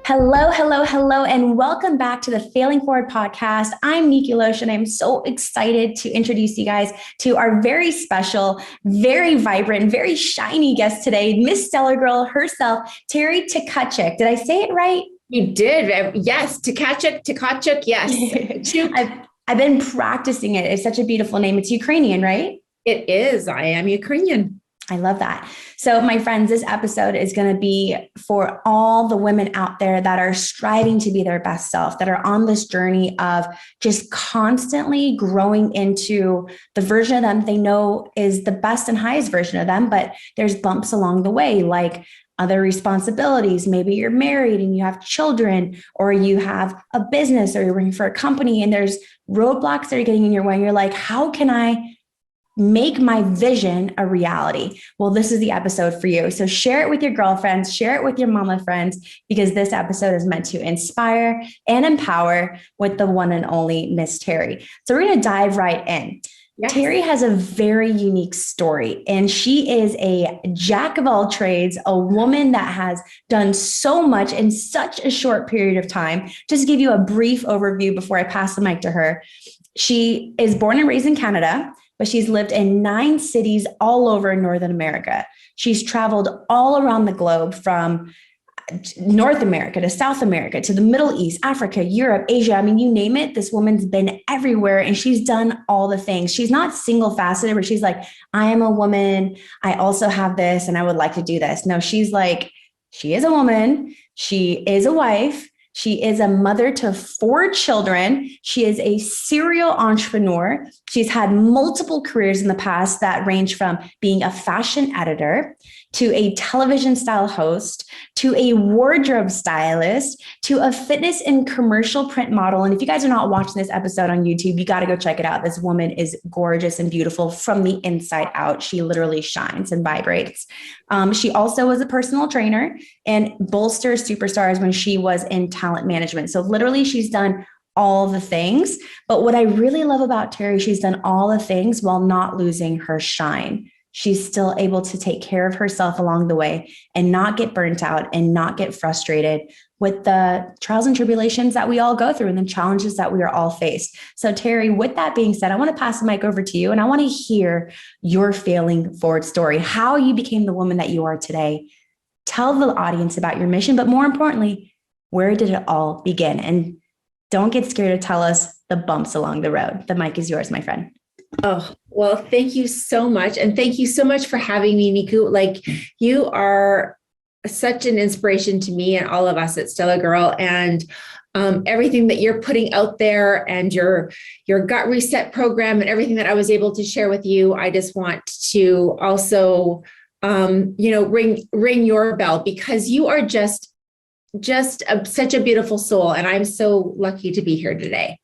Hello, hello, hello, and welcome back to the Failing Forward podcast. I'm Nikou Lotion. I'm so excited to introduce you guys to our very special, very vibrant, very shiny guest today, Miss Stellar Girl herself, Teri Tkachuk. Did I say it right? You did. Yes. Tkachuk. Yes. I've been practicing it. It's such a beautiful name. It's Ukrainian, right? It is. I am Ukrainian. I love that. So, my friends, this episode is going to be for all the women out there that are striving to be their best self, that are on this journey of just constantly growing into the version of them they know is the best and highest version of them. But there's bumps along the way, like other responsibilities. Maybe you're married and you have children, or you have a business, or you're working for a company, and there's roadblocks that are getting in your way. And you're like, how can I make my vision a reality? Well, this is the episode for you. So share it with your girlfriends, share it with your mama friends, because this episode is meant to inspire and empower with the one and only Miss Teri. So we're going to dive right in. Yes. Teri has a very unique story, and she is a jack of all trades, a woman that has done so much in such a short period of time. Just to give you a brief overview before I pass the mic to her. She is born and raised in Canada, but she's lived in 9 cities all over Northern America. She's traveled all around the globe, from North America to South America to the Middle East, Africa, Europe, Asia. I mean, you name it, this woman's been everywhere, and she's done all the things. She's not single faceted where she's like, I am a woman, I also have this, and I would like to do this. No, she's like, she is a woman, she is a wife, she is a mother to 4 children. She is a serial entrepreneur. She's had multiple careers in the past that range from being a fashion editor to a television style host, to a wardrobe stylist, to a fitness and commercial print model. And if you guys are not watching this episode on YouTube, you got to go check it out. This woman is gorgeous and beautiful from the inside out. She literally shines and vibrates. She also was a personal trainer and bolster superstars when she was in talent management. So literally she's done all the things. But what I really love about Teri, she's done all the things while not losing her shine. She's still able to take care of herself along the way and not get burnt out and not get frustrated with the trials and tribulations that we all go through and the challenges that we are all faced. So Teri, with that being said, I want to pass the mic over to you, and I want to hear your failing forward story, how you became the woman that you are today. Tell the audience about your mission, but more importantly, where did it all begin? And don't get scared to tell us the bumps along the road. The mic is yours, my friend. Oh, well, thank you so much. And thank you so much for having me, Nikou. Like, you are such an inspiration to me and all of us at Stellar Girl, and everything that you're putting out there, and your gut reset program, and everything that I was able to share with you. I just want to also, ring your bell, because you are just such a beautiful soul. And I'm so lucky to be here today.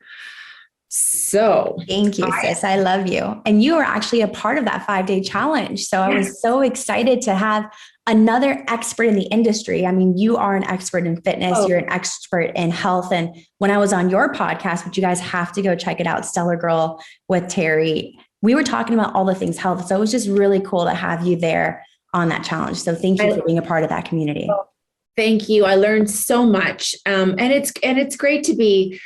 So thank you, sis. I love you. And you were actually a part of that 5-day challenge. So I was so excited to have another expert in the industry. I mean, you are an expert in fitness. You're an expert in health. And when I was on your podcast, which you guys have to go check it out, Stellar Girl with Teri, we were talking about all the things health. So it was just really cool to have you there on that challenge. So thank you for being a part of that community. Thank you. I learned so much. And it's great to be,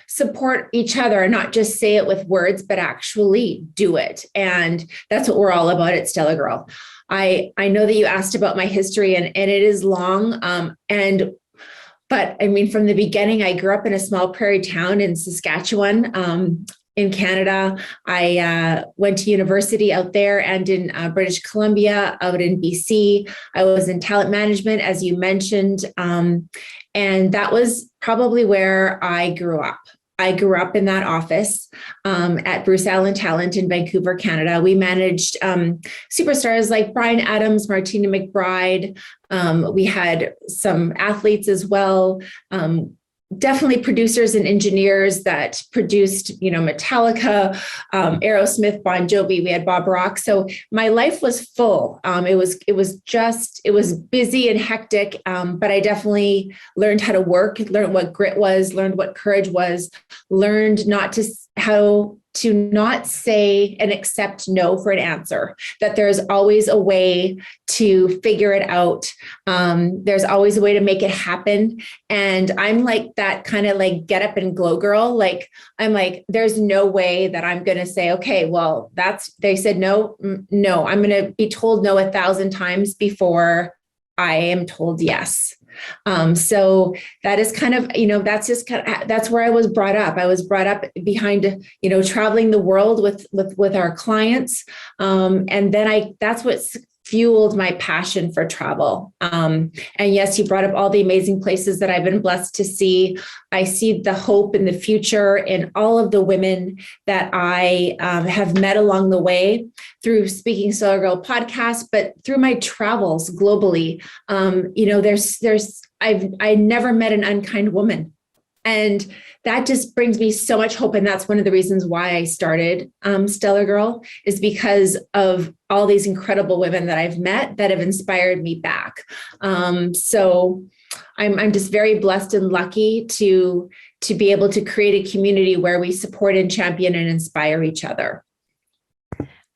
support each other and not just say it with words, but actually do it. And that's what we're all about at Stellar Girl. I know that you asked about my history, and it is long. But I mean, from the beginning, I grew up in a small prairie town in Saskatchewan, in Canada. I went to university out there and in British Columbia, out in BC. I was in talent management, as you mentioned. And that was probably where I grew up. I grew up in that office at Bruce Allen Talent in Vancouver, Canada. We managed superstars like Bryan Adams, Martina McBride. We had some athletes as well. Definitely producers and engineers that produced, Metallica, Aerosmith, Bon Jovi. We had Bob Rock. So my life was full. It was busy and hectic. But I definitely learned how to work, learned what grit was, learned what courage was, learned not to to not say and accept no for an answer, that there's always a way to figure it out. There's always a way to make it happen. And I'm like that kind of like get up and glow girl. Like, I'm like, there's no way that I'm going to say, okay, well, they said no, no, I'm going to be told no 1,000 times before I am told yes. So that is kind of, that's where I was brought up. I was brought up behind, traveling the world with our clients. And then that's what fueled my passion for travel. And yes, you brought up all the amazing places that I've been blessed to see. I see the hope in the future in all of the women that I have met along the way through Speaking Stellar Girl podcast, but through my travels globally. I never met an unkind woman. And that just brings me so much hope. And that's one of the reasons why I started Stellar Girl, is because of all these incredible women that I've met that have inspired me back. So I'm just very blessed and lucky to be able to create a community where we support and champion and inspire each other.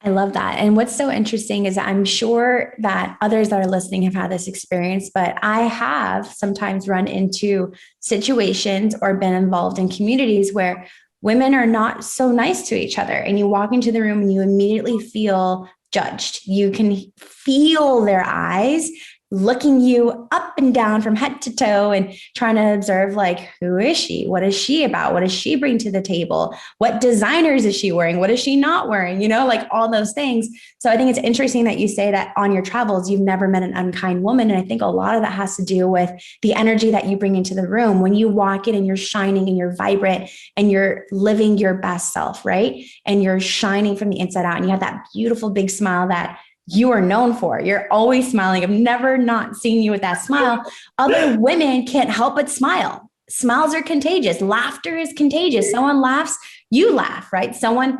I love that. And what's so interesting is I'm sure that others that are listening have had this experience, but I have sometimes run into situations or been involved in communities where women are not so nice to each other. And you walk into the room and you immediately feel judged. You can feel their eyes looking you up and down from head to toe and trying to observe, like, who is she? What is she about? What does she bring to the table? What designers is she wearing? What is she not wearing? Like all those things. So I think it's interesting that you say that on your travels, you've never met an unkind woman. And I think a lot of that has to do with the energy that you bring into the room. When you walk in and you're shining and you're vibrant and you're living your best self, right? And you're shining from the inside out and you have that beautiful big smile that you are known for. You're always smiling. I've never not seen you with that smile. Other women can't help but smile. Smiles are contagious. Laughter is contagious. Someone laughs, you laugh, right? Someone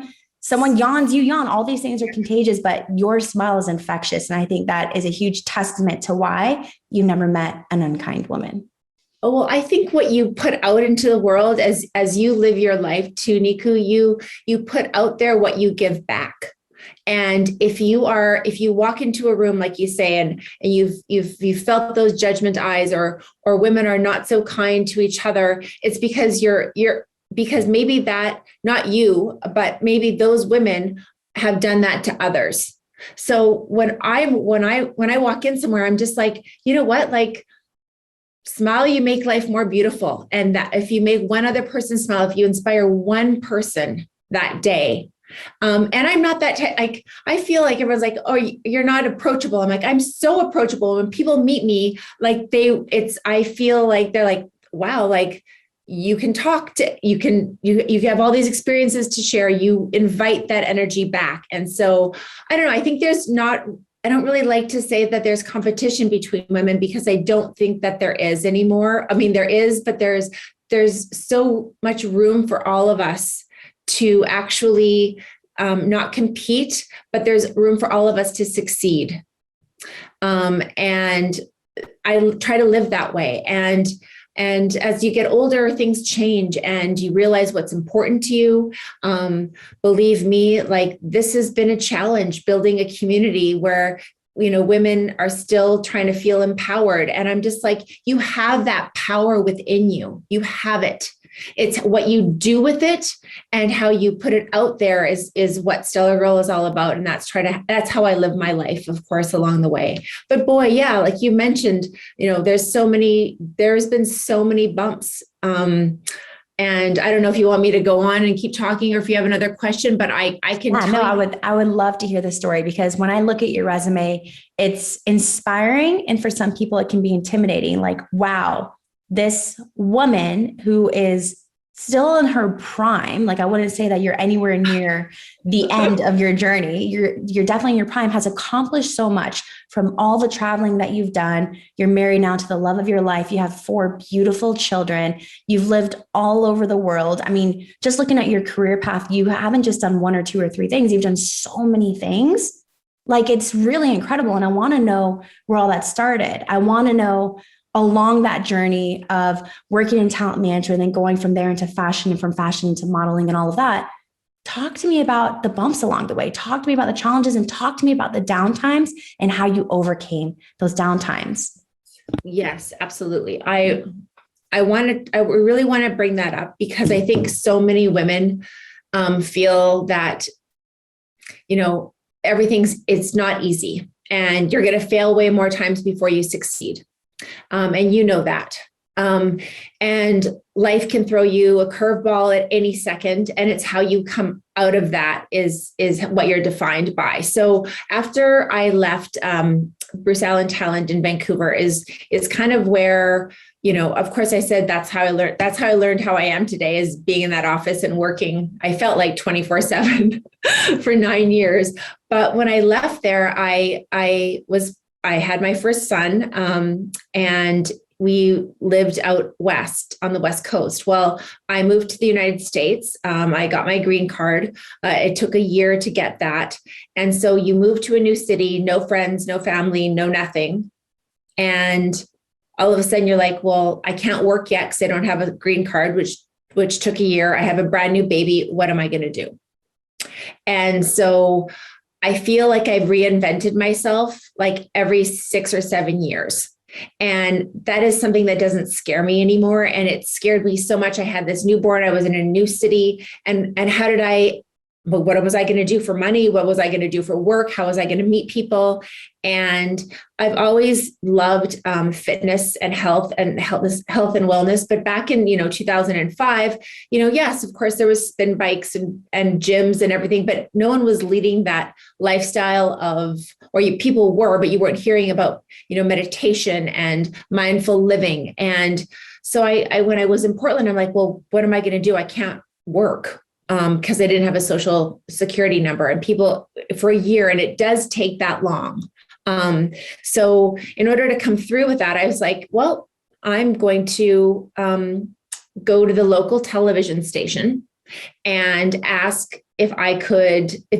yawns, you yawn. All these things are contagious, but your smile is infectious. And I think that is a huge testament to why you never met an unkind woman. Oh, well, I think what you put out into the world as you live your life too, Nikou, you put out there what you give back. And if you walk into a room, like you say, and you've felt those judgment eyes, or women are not so kind to each other, it's because because maybe that, not you, but maybe those women have done that to others. So when I walk in somewhere, I'm just like, you know what, like, smile, you make life more beautiful. And that if you make one other person smile, if you inspire one person that day. And I'm not that like, I feel like everyone's like, oh, you're not approachable. I'm like, I'm so approachable. When people meet me, like I feel like they're like, wow, like you can talk to, you have all these experiences to share. You invite that energy back. And so I don't know. I think I don't really like to say that there's competition between women, because I don't think that there is anymore. I mean, there is, but there's so much room for all of us to actually not compete, but there's room for all of us to succeed. And I try to live that way. And as you get older, things change and you realize what's important to you. Believe me, like, this has been a challenge, building a community where, women are still trying to feel empowered. And I'm just like, you have that power within you. You have it. It's what you do with it and how you put it out there is what Stellar Girl is all about. And that's how I live my life, of course, along the way. But boy, yeah, like you mentioned, there's been so many bumps. And I don't know if you want me to go on and keep talking, or if you have another question, but I can tell you. I would love to hear the story, because when I look at your resume, it's inspiring. And for some people, it can be intimidating. Like, wow, this woman who is still in her prime, like, I wouldn't say that you're anywhere near the end of your journey. You're definitely in your prime, has accomplished so much from all the traveling that you've done. You're married now to the love of your life. You have 4 beautiful children. You've lived all over the world. I mean, just looking at your career path, you haven't just done 1 or 2 or 3 things. You've done so many things. Like, it's really incredible. And I want to know where all that started. I want to know along that journey of working in talent management and then going from there into fashion, and from fashion into modeling and all of that. talk to me about the bumps along the way. Talk to me about the challenges and talk to me about the downtimes and how you overcame those downtimes. Yes, absolutely. I really want to bring that up because I think so many women feel that, it's not easy and you're going to fail way more times before you succeed. And you know that. And life can throw you a curveball at any second, and it's how you come out of that is what you're defined by. So after I left Bruce Allen Talent in Vancouver is kind of where, of course I said that's how I learned how I am today, is being in that office and working. I felt like 24/7 for 9 years. But when I left there, I had my first son, and we lived out west on the West Coast. Well, I moved to the United States. I got my green card. It took a year to get that. And so you move to a new city, no friends, no family, no nothing. And all of a sudden you're like, well, I can't work yet because I don't have a green card, which took a year. I have a brand new baby. What am I going to do? And so I feel like I've reinvented myself like every 6 or 7 years. And that is something that doesn't scare me anymore. And it scared me so much. I had this newborn, I was in a new city, and what was I going to do for money? What was I going to do for work? How was I going to meet people? And I've always loved fitness and health and wellness. But back in 2005, yes, of course there was spin bikes and gyms and everything, but no one was leading that lifestyle people were, but you weren't hearing about meditation and mindful living. And so I when I was in Portland, I'm like, well, what am I going to do? I can't work. Because I didn't have a social security number, and people for a year, and it does take that long. So in order to come through with that, I was like, well, I'm going to go to the local television station and ask if they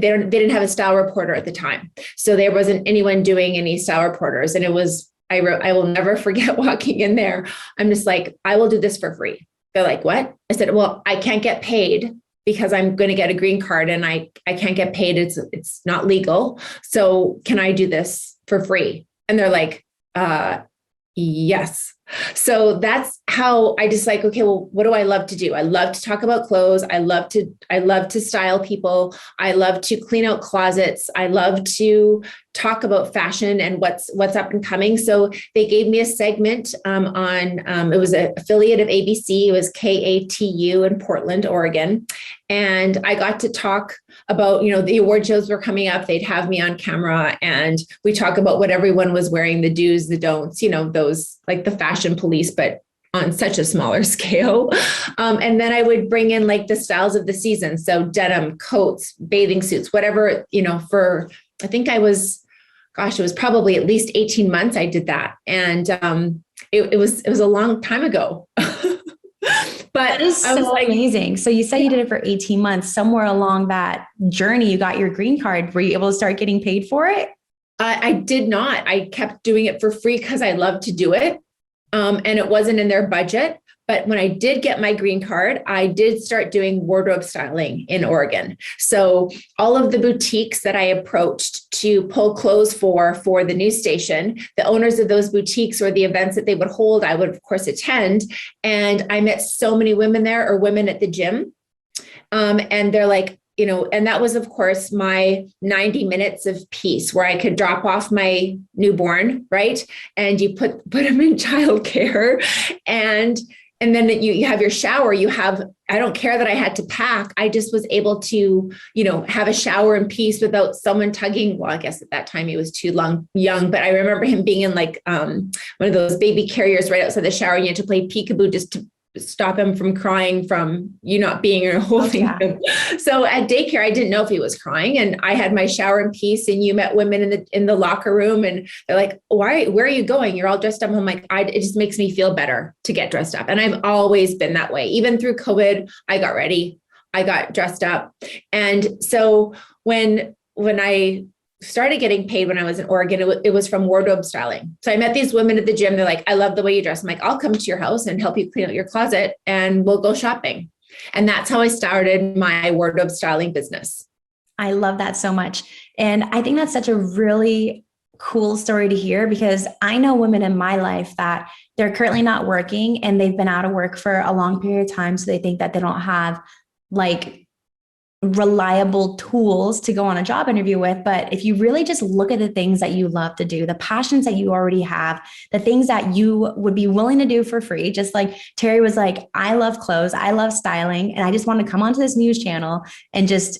didn't have a style reporter at the time. So there wasn't anyone doing any style reporters. And I will never forget walking in there. I'm just like, I will do this for free. They're like, what? I said, well, I can't get paid because I'm going to get a green card and I can't get paid. It's not legal. So can I do this for free? And they're like, yes. So that's how I just like, okay, well, what do I love to do? I love to talk about clothes. I love to style people. I love to clean out closets. I love to talk about fashion and what's up and coming. So they gave me a segment it was an affiliate of ABC. It was KATU in Portland, Oregon. And I got to talk about, the award shows were coming up. They'd have me on camera and we talk about what everyone was wearing, the do's, the don'ts, those like the fashion police, but on such a smaller scale. And then I would bring in like the styles of the season. So denim, coats, bathing suits, whatever, I think it was probably at least 18 months I did that. And it was a long time ago. But that is so amazing. So you said you did it for 18 months. Somewhere along that journey, you got your green card. Were you able to start getting paid for it? I did not. I kept doing it for free because I love to do it. And it wasn't in their budget. But when I did get my green card, I did start doing wardrobe styling in Oregon. So all of the boutiques that I approached to pull clothes for the news station, the owners of those boutiques or the events that they would hold, I would of course attend. And I met so many women there, or women at the gym. And they're like, and that was, of course, my 90 minutes of peace where I could drop off my newborn, right? And you put them in childcare, and then you have your shower. I don't care that I had to pack. I just was able to, have a shower in peace without someone tugging. Well, I guess at that time he was too young, but I remember him being in like one of those baby carriers right outside the shower. And you had to play peekaboo just to stop him from crying from you not being or holding him. So at daycare, I didn't know if he was crying, and I had my shower in peace, and you met women in the locker room, and they're like, where are you going? You're all dressed up. I'm like, it just makes me feel better to get dressed up. And I've always been that way. Even through COVID, I got ready, I got dressed up. And so when I started getting paid when I was in Oregon, it was from wardrobe styling. So I met these women at the gym. They're like, I love the way you dress. I'm like, I'll come to your house and help you clean out your closet and we'll go shopping. And that's how I started my wardrobe styling business. I love that so much. And I think that's such a really cool story to hear, because I know women in my life that they're currently not working and they've been out of work for a long period of time. So they think that they don't have like reliable tools to go on a job interview with. But if you really just look at the things that you love to do, the passions that you already have, the things that you would be willing to do for free, just like Teri was like, I love clothes, I love styling, and I just want to come onto this news channel and just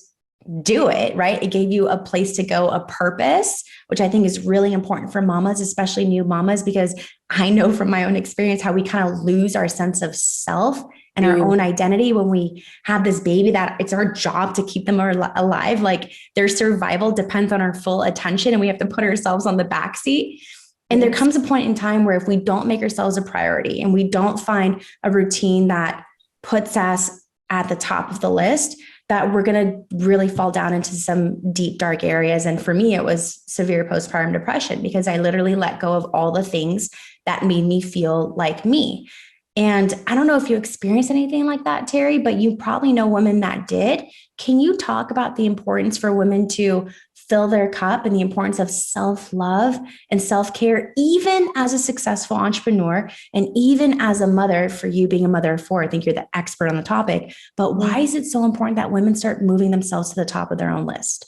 do it, right? It gave you a place to go, a purpose, which I think is really important for mamas, especially new mamas, because I know from my own experience how we kind of lose our sense of self and our own identity when we have this baby that it's our job to keep them alive. Like their survival depends on our full attention and we have to put ourselves on the back seat. And there comes a point in time where if we don't make ourselves a priority and we don't find a routine that puts us at the top of the list, that we're going to really fall down into some deep, dark areas. And for me, it was severe postpartum depression because I literally let go of all the things that made me feel like me. And I don't know if you experienced anything like that, Teri, but you probably know women that did. Can you talk about the importance for women to fill their cup and the importance of self-love and self-care, even as a successful entrepreneur and even as a mother, for you being a mother of four? I think you're the expert on the topic, but why is it so important that women start moving themselves to the top of their own list?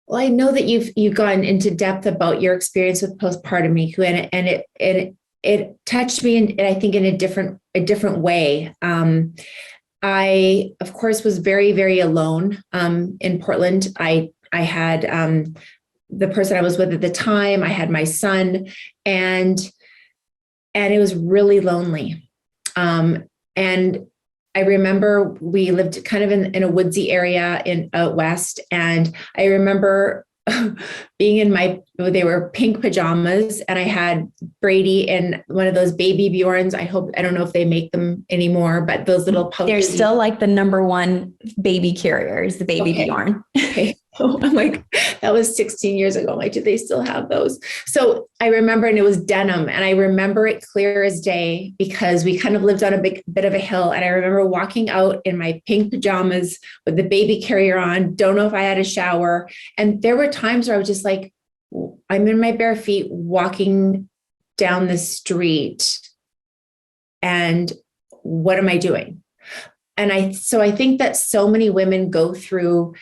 Well, I know that you've gone into depth about your experience with postpartum, Nikou, and it touched me, and I think in a different way. I, of course, was very, very alone in Portland. I had the person I was with at the time. I had my son, and it was really lonely. And I remember we lived kind of in a woodsy area out west, and I remember being in they were pink pajamas, and I had Brady in one of those baby Bjorns. I don't know if they make them anymore, but those little pouches. They're still like the number one baby carriers, the baby Bjorn. Okay. So I'm like, that was 16 years ago. I'm like, do they still have those? So I remember, and it was denim, and I remember it clear as day because we kind of lived on a bit of a hill. And I remember walking out in my pink pajamas with the baby carrier on, don't know if I had a shower. And there were times where I was just like, I'm in my bare feet walking down the street, and what am I doing? And I think that so many women go through,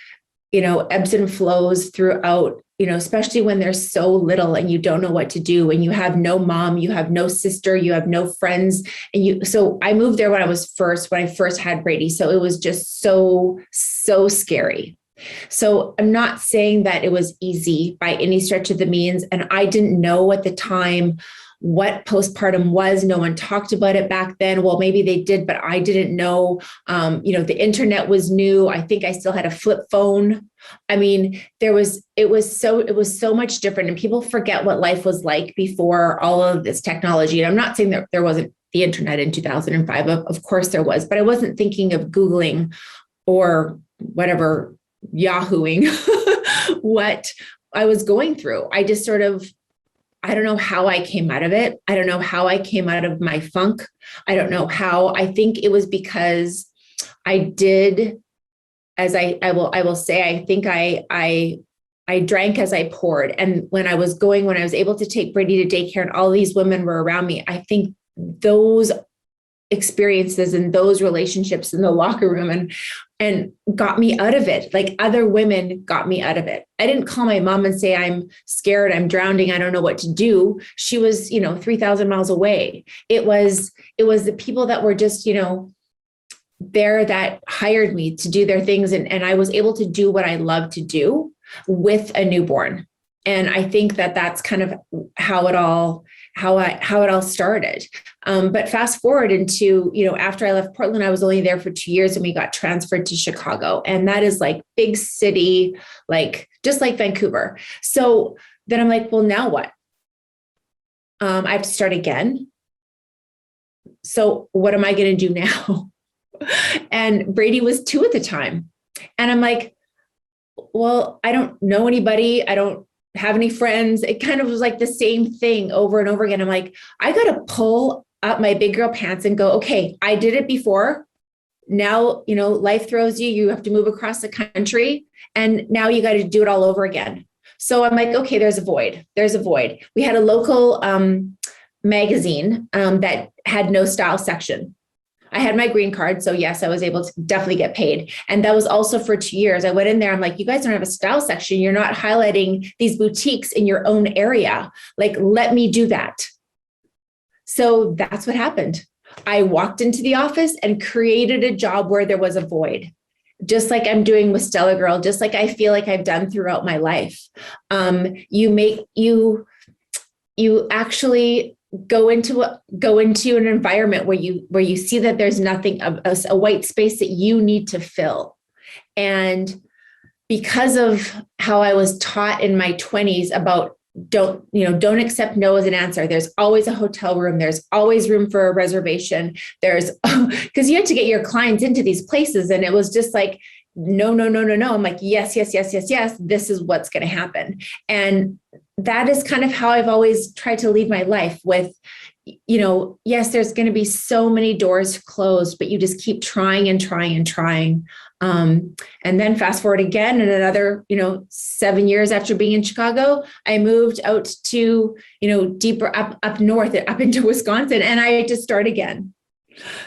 ebbs and flows throughout, especially when they're so little and you don't know what to do, and you have no mom, you have no sister, you have no friends. So I moved there when I first had Brady. So it was just so scary. So I'm not saying that it was easy by any stretch of the means. And I didn't know at the time what postpartum was. No one talked about it back then. Well, maybe they did, but I didn't know. The internet was new. I think I still had a flip phone. I mean, it was so much different, and people forget what life was like before all of this technology. And I'm not saying that there wasn't the internet in 2005. Of course there was, but I wasn't thinking of Googling or whatever, Yahooing what I was going through. I just I don't know how I came out of it. I don't know how I came out of my funk. I don't know how. I think it was because I did, as I will say, I think I drank as I poured. And when I was able to take Brady to daycare and all these women were around me, I think those experiences and those relationships in the locker room and got me out of it. Like other women got me out of it. I didn't call my mom and say, I'm scared, I'm drowning, I don't know what to do. She was, 3,000 miles away. It was the people that were just, there that hired me to do their things. And I was able to do what I love to do with a newborn. And I think that that's kind of how it all started. But fast forward into, after I left Portland, I was only there for 2 years and we got transferred to Chicago. And that is like big city, like just like Vancouver. So then I'm like, well, now what? I have to start again. So what am I going to do now? And Brady was 2 at the time. And I'm like, well, I don't know anybody. I don't have any friends. It kind of was like the same thing over and over again. I'm like, I got to pull up my big girl pants and go, okay, I did it before. now, life throws you, you have to move across the country, and now you got to do it all over again. So I'm like, okay, there's a void. We had a local magazine that had no style section. I had my green card. So yes, I was able to definitely get paid. And that was also for 2 years. I went in there. I'm like, you guys don't have a style section. You're not highlighting these boutiques in your own area. Like, let me do that. So that's what happened. I walked into the office and created a job where there was a void, just like I'm doing with STELLARGIRL, just like I feel like I've done throughout my life. You actually go into an environment where you see that there's nothing, a white space that you need to fill. And because of how I was taught in my 20s about don't accept no as an answer. There's always a hotel room. There's always room for a reservation. Because you had to get your clients into these places. And it was just like, no. I'm like, yes. This is what's going to happen. And that is kind of how I've always tried to lead my life with, yes, there's going to be so many doors closed, but you just keep trying and trying and trying. And then fast forward again, and another, 7 years after being in Chicago, I moved out to, deeper up north, up into Wisconsin, and I had to start again.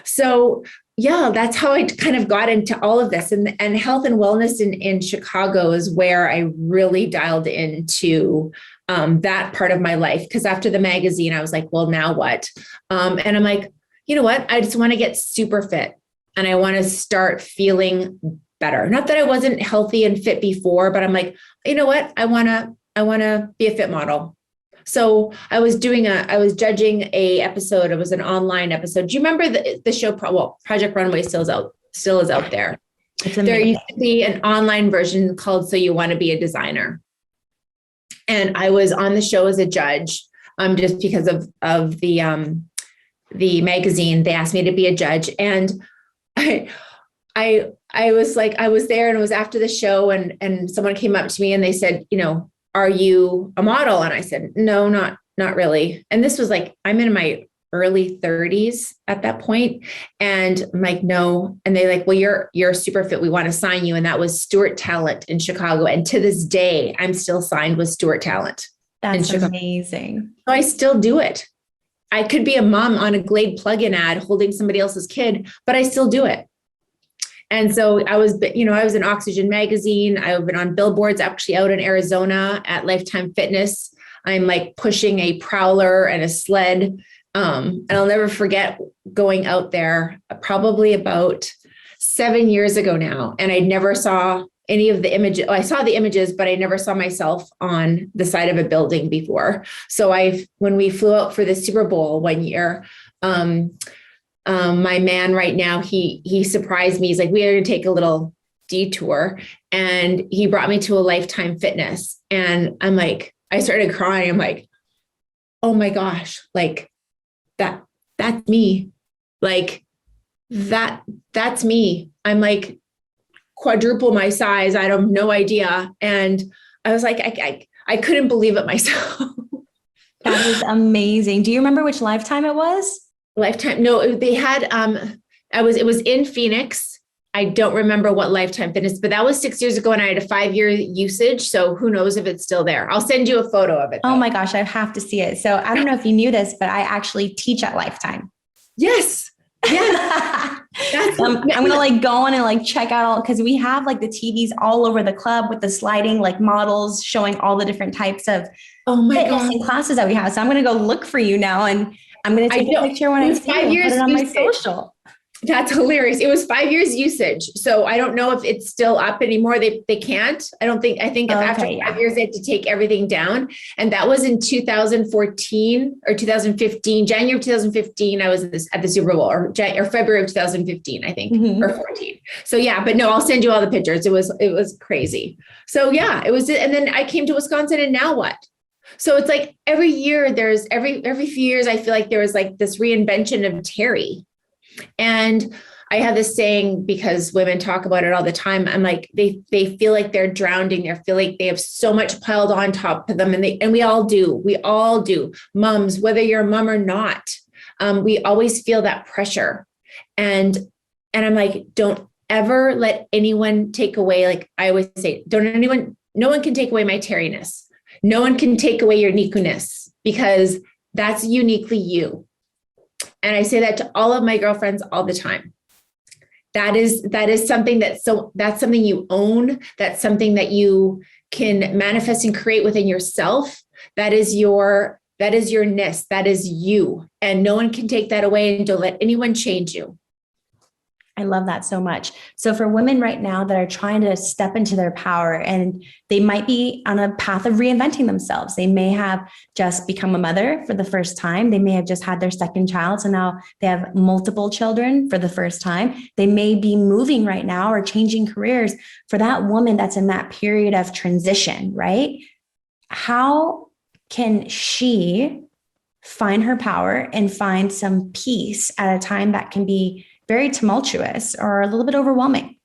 So yeah, that's how I kind of got into all of this, and health and wellness in Chicago is where I really dialed into that part of my life. Because after the magazine, I was like, well, now what? And I'm like, you know what? I just want to get super fit. And I want to start feeling better. Not that I wasn't healthy and fit before, but I'm like, you know what? I want to be a fit model. So I was judging a episode. It was an online episode. Do you remember the show? Project Runway still is out there. There used to be an online version called So You Want to Be a Designer. And I was on the show as a judge, just because of the magazine. They asked me to be a judge, and I was like, I was there, and it was after the show, and someone came up to me and they said, are you a model? And I said, no, not really. And this was like, I'm in my early 30s at that point. And I'm like, no. And they're like, well, you're super fit. We want to sign you. And that was Stewart Talent in Chicago. And to this day, I'm still signed with Stewart Talent. That's amazing. So I still do it. I could be a mom on a Glade plug-in ad holding somebody else's kid, but I still do it. And so I was in Oxygen magazine. I've been on billboards actually out in Arizona at Lifetime Fitness. I'm like pushing a prowler and a sled. And I'll never forget going out there probably about 7 years ago now. And I never saw any of the images. I saw the images, but I never saw myself on the side of a building before. So when we flew out for the Super Bowl one year, my man right now, he surprised me. He's like, we are going to take a little detour. And he brought me to a Lifetime Fitness. And I'm like, I started crying. I'm like, oh my gosh, like that's me. Like that's me. I'm like quadruple my size. I have no idea. And I was like, I couldn't believe it myself. That is amazing. Do you remember which Lifetime it was? Lifetime. No, they had, it was in Phoenix. I don't remember what Lifetime Fitness, but that was 6 years ago and I had a 5-year usage. So who knows if it's still there. I'll send you a photo of it. Oh my gosh, I have to see it. So I don't know if you knew this, but I actually teach at Lifetime. Yes. Yeah. I'm going to go on and check out because we have the TVs all over the club with the sliding models showing all the different types of fitness and classes that we have. So I'm going to go look for you now and I'm going to take a picture when I see it and put it on my social. That's hilarious. It was 5 years usage. So I don't know if it's still up anymore. They can't. I think after 5 years, they had to take everything down. And that was in 2014 or 2015, January of 2015. I was at the Super Bowl or February of 2015, I think, or 14. So yeah, but no, I'll send you all the pictures. It was crazy. So yeah, it was. And then I came to Wisconsin and now what? So it's like every year every few years, I feel like there was this reinvention of Teri. And I have this saying because women talk about it all the time. I'm like, they feel like they're drowning. They feel like they have so much piled on top of them. And we all do. Moms, whether you're a mom or not, we always feel that pressure. And And I'm like, don't ever let anyone take away, like I always say, no one can take away my Teriness. No one can take away your Nikou-ness, because that's uniquely you. And I say that to all of my girlfriends all the time. That is something that's something you own. That's something that you can manifest and create within yourself. That is your ness. That is you. And no one can take that away, and don't let anyone change you. I love that so much. So for women right now that are trying to step into their power, and they might be on a path of reinventing themselves. They may have just become a mother for the first time. They may have just had their second child. So now they have multiple children for the first time. They may be moving right now or changing careers. For that woman that's in that period of transition, right? How can she find her power and find some peace at a time that can be very tumultuous or a little bit overwhelming?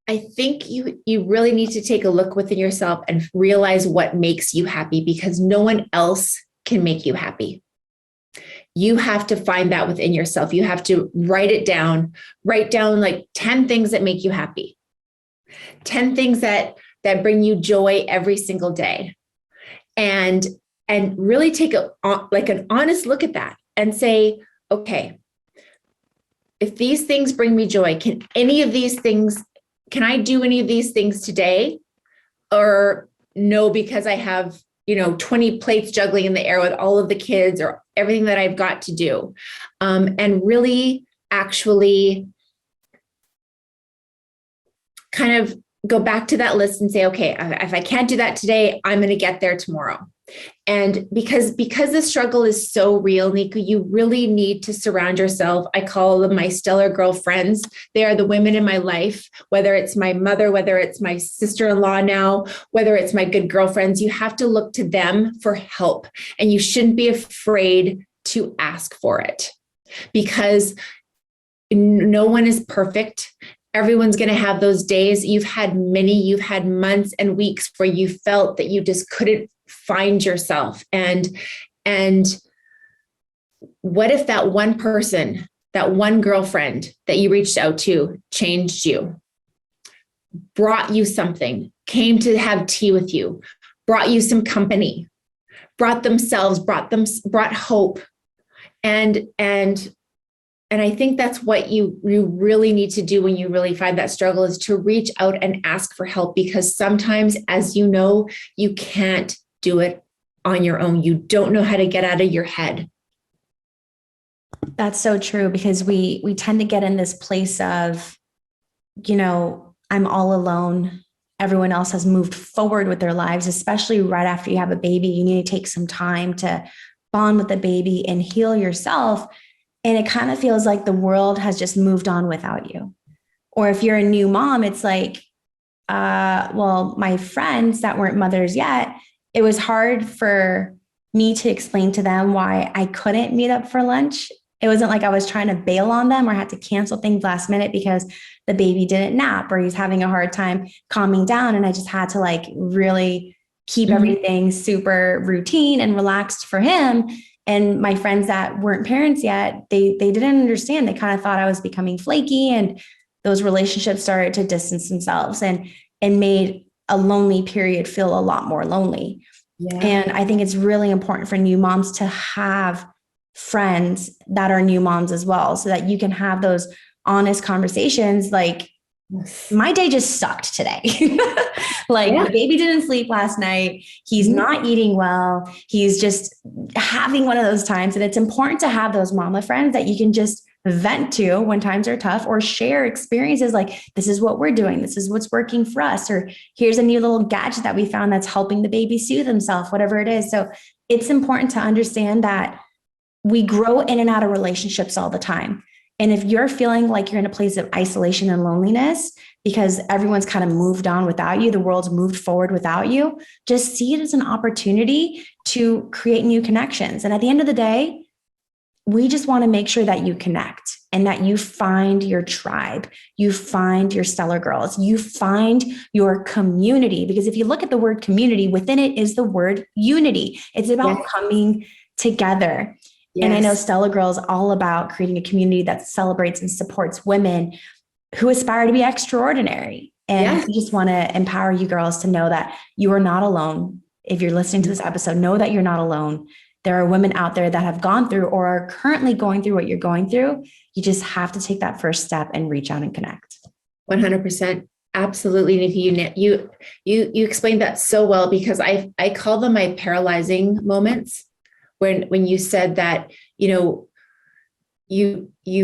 I think you really need to take a look within yourself and realize what makes you happy, because no one else can make you happy. You have to find that within yourself. You have to write down like 10 things that make you happy, 10 things that bring you joy every single day. And really take an honest look at that and say, okay, if these things bring me joy, can I do any of these things today? Or no, because I have, 20 plates juggling in the air with all of the kids or everything that I've got to do. And really actually kind of go back to that list and say, okay, if I can't do that today, I'm going to get there tomorrow. And because the struggle is so real, Nikou, you really need to surround yourself. I call them my stellar girlfriends. They are the women in my life, whether it's my mother, whether it's my sister-in-law now, whether it's my good girlfriends. You have to look to them for help, and you shouldn't be afraid to ask for it, because no one is perfect. Everyone's going to have those days. You've had months and weeks where you felt that you just couldn't find yourself. And what if that one person, that one girlfriend that you reached out to changed you, brought you something, came to have tea with you, brought you some company, brought hope. And I think that's what you really need to do when you really find that struggle, is to reach out and ask for help, because sometimes, as you know, you can't do it on your own. You don't know how to get out of your head. That's so true, because we tend to get in this place of, I'm all alone. Everyone else has moved forward with their lives, especially right after you have a baby. You need to take some time to bond with the baby and heal yourself. And it kind of feels like the world has just moved on without you. Or if you're a new mom, it's like, my friends that weren't mothers yet, it was hard for me to explain to them why I couldn't meet up for lunch. It wasn't like I was trying to bail on them or had to cancel things last minute because the baby didn't nap or he's having a hard time calming down. And I just had to really keep everything super routine and relaxed for him. And my friends that weren't parents yet, they didn't understand. They kind of thought I was becoming flaky, and those relationships started to distance themselves and made a lonely period feel a lot more lonely. Yeah. And I think it's really important for new moms to have friends that are new moms as well, so that you can have those honest conversations. Like, my day just sucked today. The baby didn't sleep last night. He's not eating well. He's just having one of those times. And it's important to have those mama friends that you can just vent to when times are tough, or share experiences like, this is what we're doing. This is what's working for us. Or here's a new little gadget that we found that's helping the baby soothe himself, whatever it is. So it's important to understand that we grow in and out of relationships all the time. And if you're feeling like you're in a place of isolation and loneliness because everyone's kind of moved on without you, the world's moved forward without you, just see it as an opportunity to create new connections. And at the end of the day, we just want to make sure that you connect and that you find your tribe, you find your stellar girls, you find your community. Because if you look at the word community, within it is the word unity. It's about coming together. And I know Yes. Stellar Girl is all about creating a community that celebrates and supports women who aspire to be extraordinary. And Yes. we just want to empower you girls to know that you are not alone. If you're listening to this episode, know that you're not alone. There are women out there that have gone through or are currently going through what you're going through. You just have to take that first step and reach out and connect. 100%. Absolutely, Nikou. You explained that so well, because I call them my paralyzing moments. When you said that, you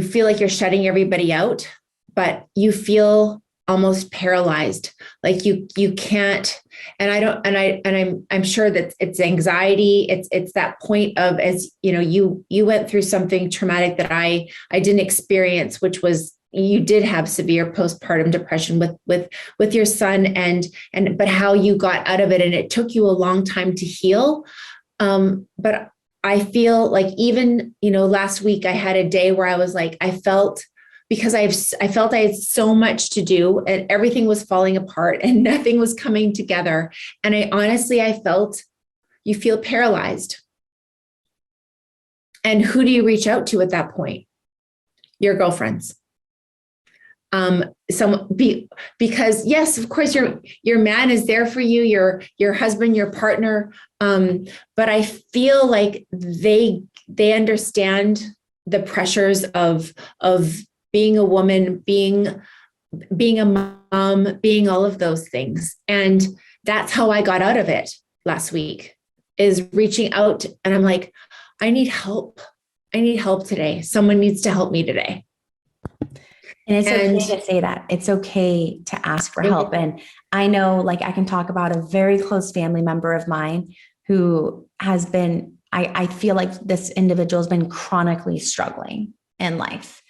feel like you're shutting everybody out, but you feel almost paralyzed, like you can't. And I don't, and I'm sure that it's anxiety. It's that point of, as you went through something traumatic that I didn't experience, which was, you did have severe postpartum depression with your son, but how you got out of it, and it took you a long time to heal. But I feel like even, last week I had a day where I was like, I felt I had so much to do and everything was falling apart and nothing was coming together. And I felt, you feel paralyzed. And who do you reach out to at that point? Your girlfriends. Because yes, of course your man is there for you, your husband, your partner. But I feel like they understand the pressures of being a woman, being a mom, being all of those things. And that's how I got out of it last week, is reaching out. And I'm like, I need help. I need help today. Someone needs to help me today. And it's okay to say that. It's okay to ask for help. And I know, like, I can talk about a very close family member of mine who has been, I feel like this individual has been chronically struggling in life,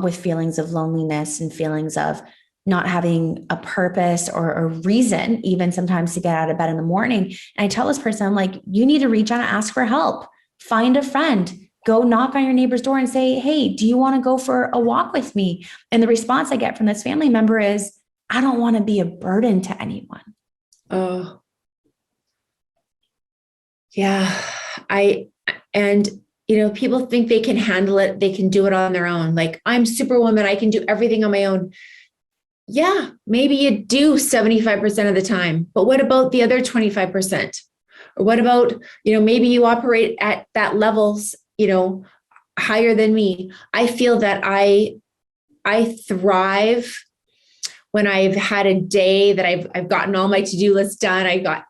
with feelings of loneliness and feelings of not having a purpose or a reason, even sometimes to get out of bed in the morning. And I tell this person, I'm like, you need to reach out and ask for help. Find a friend. Go knock on your neighbor's door and say, hey, do you want to go for a walk with me? And the response I get from this family member is, I don't want to be a burden to anyone. Oh, yeah. People think they can handle it. They can do it on their own. Like, I'm Superwoman. I can do everything on my own. Yeah, maybe you do 75% of the time, but what about the other 25%? Or what about, maybe you operate at that levels, higher than me. I feel that I thrive when I've had a day that I've gotten all my to-do lists done. I got,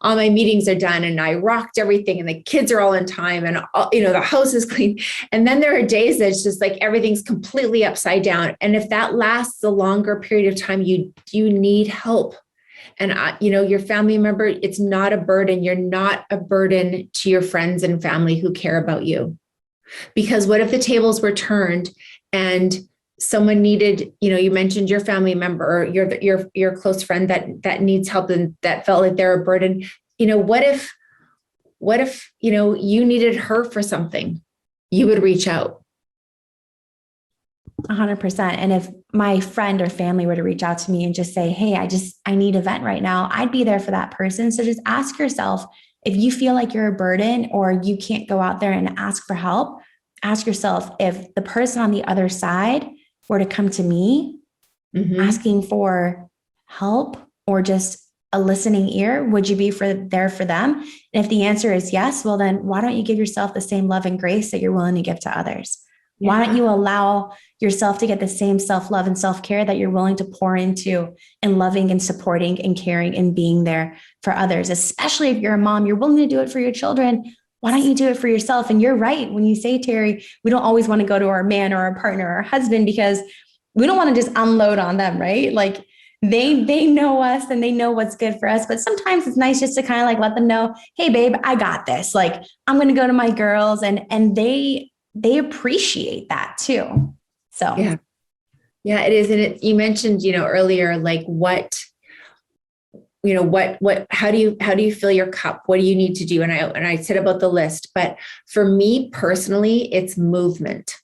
all my meetings are done and I rocked everything and the kids are all in time and, the house is clean. And then there are days that it's just like everything's completely upside down. And if that lasts a longer period of time, you need help. And, your family member, it's not a burden. You're not a burden to your friends and family who care about you. Because what if the tables were turned and someone needed, you mentioned your family member or your close friend that needs help and that felt like they're a burden. What if, you needed her for something? You would reach out. 100%. And if my friend or family were to reach out to me and just say, hey, I need a vent right now, I'd be there for that person. So just ask yourself, if you feel like you're a burden or you can't go out there and ask for help, ask yourself, if the person on the other side were to come to me asking for help or just a listening ear, would you be there for them? And if the answer is yes, well, then why don't you give yourself the same love and grace that you're willing to give to others? Yeah. Why don't you allow yourself to get the same self-love and self-care that you're willing to pour into and loving and supporting and caring and being there for others, especially if you're a mom, you're willing to do it for your children. Why don't you do it for yourself? And you're right. When you say, Teri, we don't always want to go to our man or our partner or our husband because we don't want to just unload on them, right? Like they know us and they know what's good for us. But sometimes it's nice just to kind of like let them know, hey, babe, I got this. Like, I'm going to go to my girls, and they appreciate that too. So yeah, it is. And you mentioned, earlier, like how do you fill your cup? What do you need to do? And I said about the list, but for me personally, it's movement.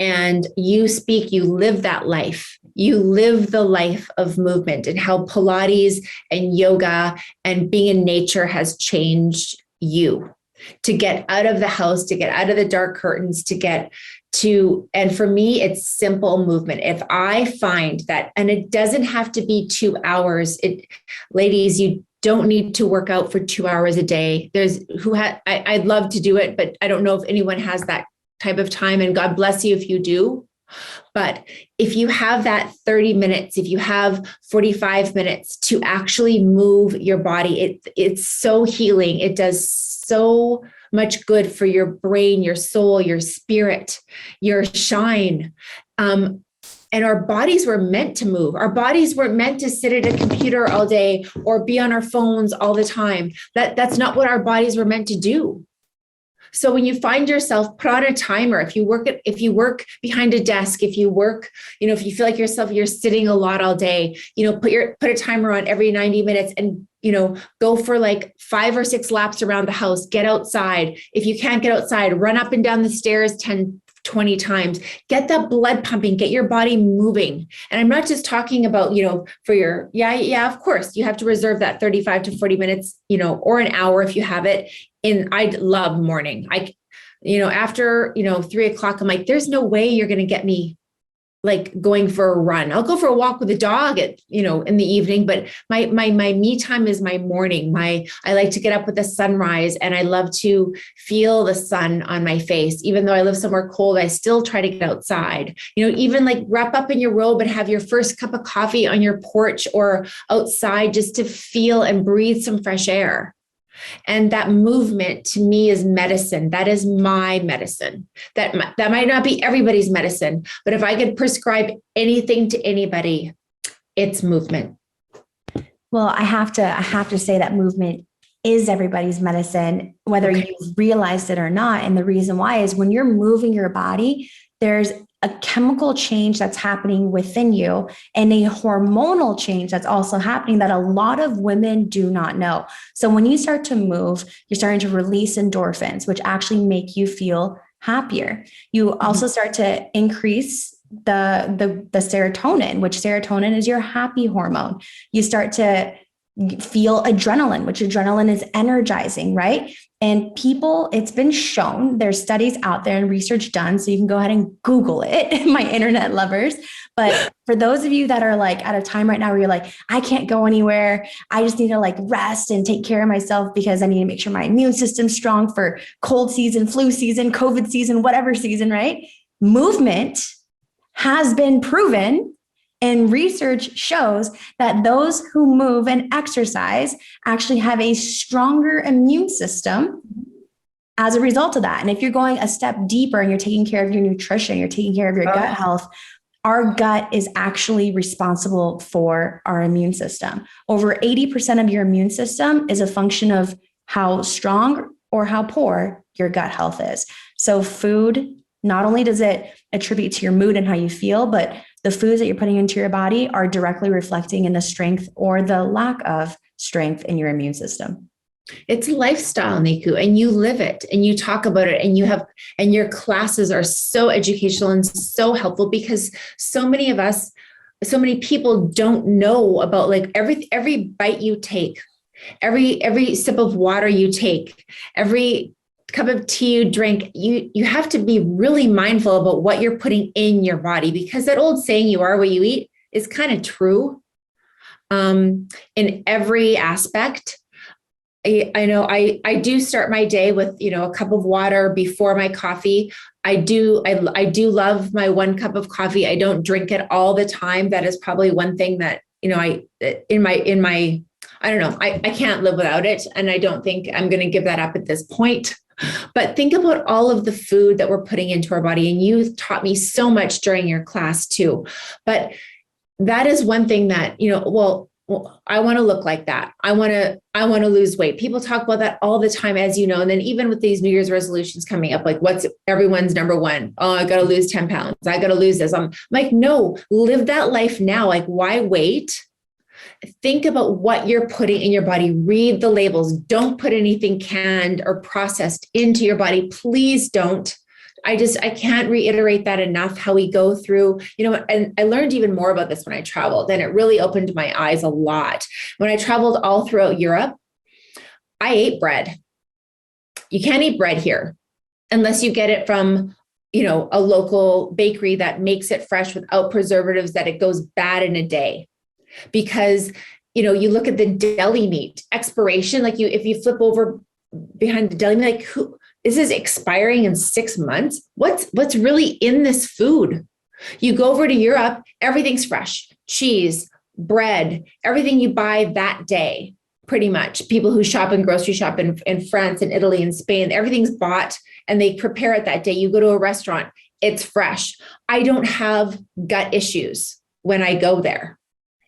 And you live that life. You live the life of movement, and how Pilates and yoga and being in nature has changed you. to get out of the house, to get out of the dark curtains, and for me, it's simple movement. If I find that, and it doesn't have to be 2 hours, ladies, you don't need to work out for 2 hours a day. I'd love to do it, but I don't know if anyone has that type of time, and God bless you if you do. But if you have that 30 minutes, if you have 45 minutes to actually move your body, it's so healing. It does so much good for your brain, your soul, your spirit, your shine. And our bodies were meant to move. Our bodies weren't meant to sit at a computer all day or be on our phones all the time. That's not what our bodies were meant to do. So when you find yourself, put on a timer. If you work behind a desk, if you work, if you feel like you're sitting a lot all day, put a timer on every 90 minutes and, go for like 5 or 6 laps around the house, get outside. If you can't get outside, run up and down the stairs 10, 20 times, get that blood pumping, get your body moving. And I'm not just talking about, for your, of course, you have to reserve that 35 to 40 minutes, or an hour if you have it. I love morning. After, 3:00, I'm like, there's no way you're going to get me like going for a run. I'll go for a walk with the dog in the evening, but my me time is my morning. I like to get up with the sunrise, and I love to feel the sun on my face. Even though I live somewhere cold, I still try to get outside, even like wrap up in your robe and have your first cup of coffee on your porch or outside just to feel and breathe some fresh air. And that movement to me is medicine. That is my medicine. That might not be everybody's medicine, but if I could prescribe anything to anybody, it's movement. Well, I have to say that movement is everybody's medicine, whether you realized it or not. And the reason why is when you're moving your body, there's a chemical change that's happening within you and a hormonal change that's also happening that a lot of women do not know. So when you start to move, you're starting to release endorphins, which actually make you feel happier. You also start to increase the serotonin, which serotonin is your happy hormone. You start to feel adrenaline, which adrenaline is energizing, right? And it's been shown, there's studies out there and research done, so you can go ahead and Google it, my internet lovers. But for those of you that are like at a time right now where you're like, I can't go anywhere, I just need to like rest and take care of myself because I need to make sure my immune system's strong for cold season, flu season, COVID season, whatever season, right? Movement has been proven, and research shows that those who move and exercise actually have a stronger immune system as a result of that. And if you're going a step deeper and you're taking care of your nutrition, you're taking care of your gut health, our gut is actually responsible for our immune system. Over 80% of your immune system is a function of how strong or how poor your gut health is. So food, not only does it attribute to your mood and how you feel, but the foods that you're putting into your body are directly reflecting in the strength or the lack of strength in your immune system. It's a lifestyle, Nikou, and you live it and you talk about it, and your classes are so educational and so helpful because so many people don't know about like every bite you take, every sip of water you take, every cup of tea you drink, you have to be really mindful about what you're putting in your body, because that old saying, you are what you eat, is kind of true in every aspect. I know I do start my day with, a cup of water before my coffee. I do love my 1 cup of coffee. I don't drink it all the time. That is probably one thing that, I don't know, I can't live without it. And I don't think I'm going to give that up at this point. But think about all of the food that we're putting into our body. And you taught me so much during your class too. But that is one thing that, I want to look like that. I want to lose weight. People talk about that all the time, as you know. And then even with these New Year's resolutions coming up, like what's everyone's number one? Oh, I got to lose 10 pounds. I got to lose this. I'm like, no, live that life now. Like, why wait? Think about what you're putting in your body. Read the labels. Don't put anything canned or processed into your body. Please don't. I can't reiterate that enough, how we go through, and I learned even more about this when I traveled, and it really opened my eyes a lot. When I traveled all throughout Europe, I ate bread. You can't eat bread here unless you get it from, a local bakery that makes it fresh without preservatives, that it goes bad in a day. Because, you look at the deli meat expiration, like if you flip over behind the deli meat, like this is expiring in 6 months. What's really in this food? You go over to Europe, everything's fresh, cheese, bread, everything you buy that day, pretty much. People who shop and grocery shop in France and Italy and Spain, everything's bought and they prepare it that day. You go to a restaurant, it's fresh. I don't have gut issues when I go there.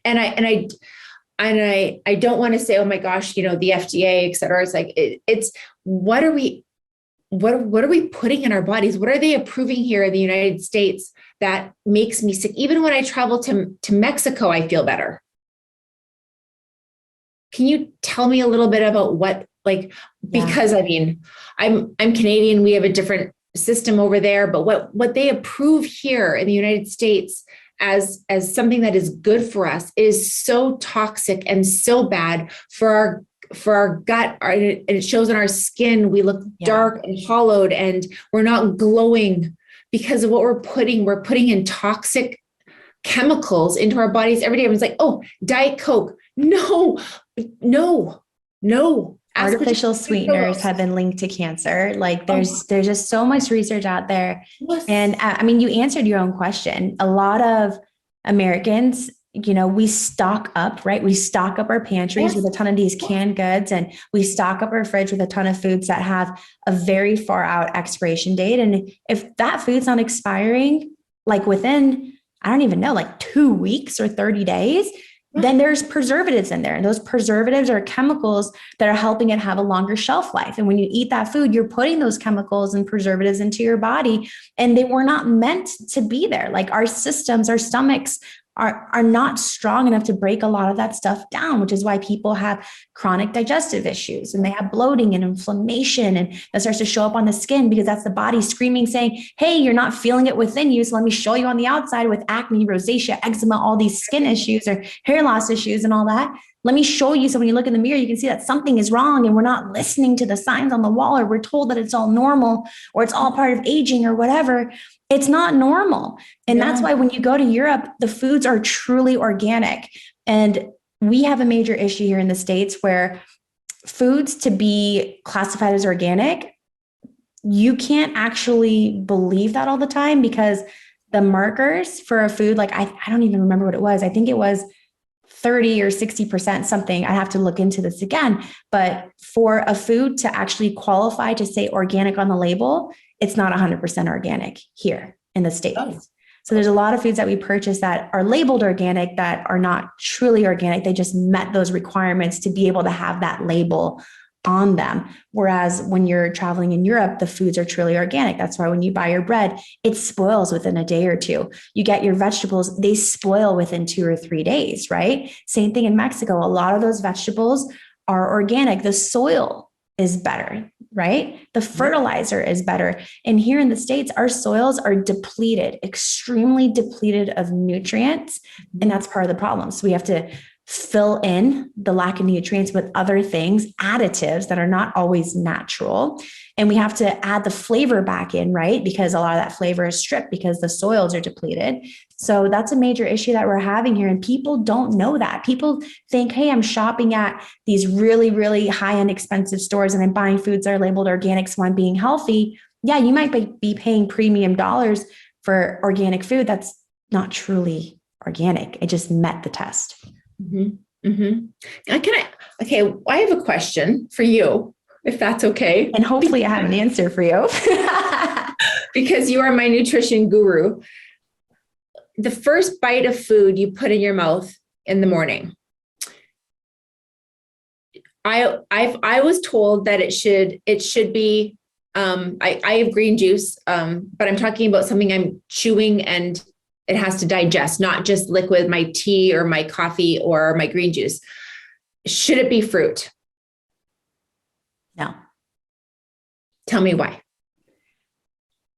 And I don't want to say, oh my gosh, the FDA, et cetera. It's like, it's what are we putting in our bodies? What are they approving here in the United States that makes me sick? Even when I travel to Mexico, I feel better. Can you tell me a little bit about because I'm Canadian, we have a different system over there, but what they approve here in the United States as something that is good for us is so toxic and so bad for our gut, and it shows on our skin. We look dark and hollowed, and we're not glowing because of what we're putting in toxic chemicals into our bodies every day. Everyone's like, oh, Diet Coke. No. Artificial sweeteners have been linked to cancer. Like there's just so much research out there. Yes. And you answered your own question. A lot of Americans, we stock up, right? We stock up our pantries with a ton of these canned goods, and we stock up our fridge with a ton of foods that have a very far out expiration date. And if that food's not expiring, like within, I don't even know, like 2 weeks or 30 days, then there's preservatives in there. And those preservatives are chemicals that are helping it have a longer shelf life. And when you eat that food, you're putting those chemicals and preservatives into your body, and they were not meant to be there. Like our systems, our stomachs are not strong enough to break a lot of that stuff down, which is why people have chronic digestive issues and they have bloating and inflammation, and that starts to show up on the skin because that's the body screaming, saying, hey, you're not feeling it within you. So let me show you on the outside with acne, rosacea, eczema, all these skin issues or hair loss issues and all that. Let me show you. So when you look in the mirror, you can see that something is wrong, and we're not listening to the signs on the wall, or we're told that it's all normal or it's all part of aging or whatever. It's not normal. And that's why when you go to Europe, the foods are truly organic. And we have a major issue here in the States where foods to be classified as organic, you can't actually believe that all the time, because the markers for a food, like I don't even remember what it was. I think it was 30 or 60% something. I have to look into this again. But for a food to actually qualify to say organic on the label, it's not 100% organic here in the States. Oh. So there's a lot of foods that we purchase that are labeled organic that are not truly organic. They just met those requirements to be able to have that label on them. Whereas when you're traveling in Europe, the foods are truly organic. That's why when you buy your bread, it spoils within a day or two. You get your vegetables, they spoil within 2 or 3 days, right? Same thing in Mexico. A lot of those vegetables are organic. The soil is better, right? The fertilizer is better. And here in the States, our soils are depleted, extremely depleted of nutrients. And that's part of the problem. So we have to fill in the lack of nutrients with other things, additives that are not always natural. And we have to add the flavor back in, right? Because a lot of that flavor is stripped because the soils are depleted. So that's a major issue that we're having here. And people don't know that. People think, hey, I'm shopping at these really, really high-end expensive stores and I'm buying foods that are labeled organic, so I'm being healthy. Yeah, you might be paying premium dollars for organic food that's not truly organic. It just met the test. Mm-hmm. Mm-hmm. I have a question for you, if that's okay. And hopefully I have an answer for you. Because you are my nutrition guru. The first bite of food you put in your mouth in the morning. I was told that it should be, I have green juice, but I'm talking about something I'm chewing and it has to digest, not just liquid, my tea or my coffee or my green juice. Should it be fruit? No. Tell me why.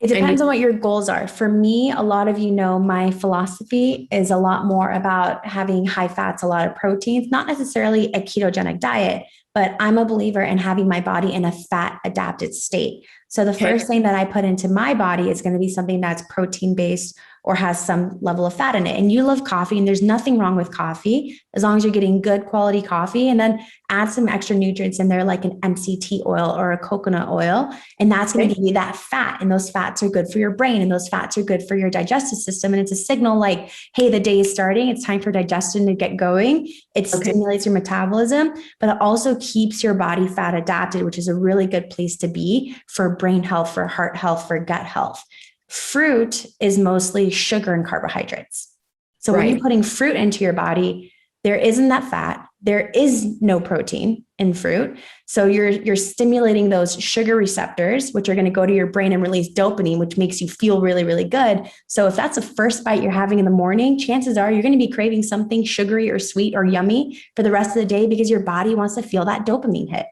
It depends on what your goals are. For me, a lot of my philosophy is a lot more about having high fats, a lot of proteins, not necessarily a ketogenic diet, but I'm a believer in having my body in a fat adapted state. So the first thing that I put into my body is going to be something that's protein based or has some level of fat in it. And you love coffee, and there's nothing wrong with coffee as long as you're getting good quality coffee, and then add some extra nutrients in there like an MCT oil or a coconut oil. And that's going to give you that fat. And those fats are good for your brain, and those fats are good for your digestive system. And it's a signal like, hey, the day is starting. It's time for digestion to get going. It stimulates your metabolism, but it also keeps your body fat adapted, which is a really good place to be for brain health, for heart health, for gut health. Fruit is mostly sugar and carbohydrates. So when you're putting fruit into your body, there isn't that fat. There is no protein in fruit. So you're stimulating those sugar receptors, which are going to go to your brain and release dopamine, which makes you feel really, really good. So if that's the first bite you're having in the morning, chances are you're going to be craving something sugary or sweet or yummy for the rest of the day because your body wants to feel that dopamine hit.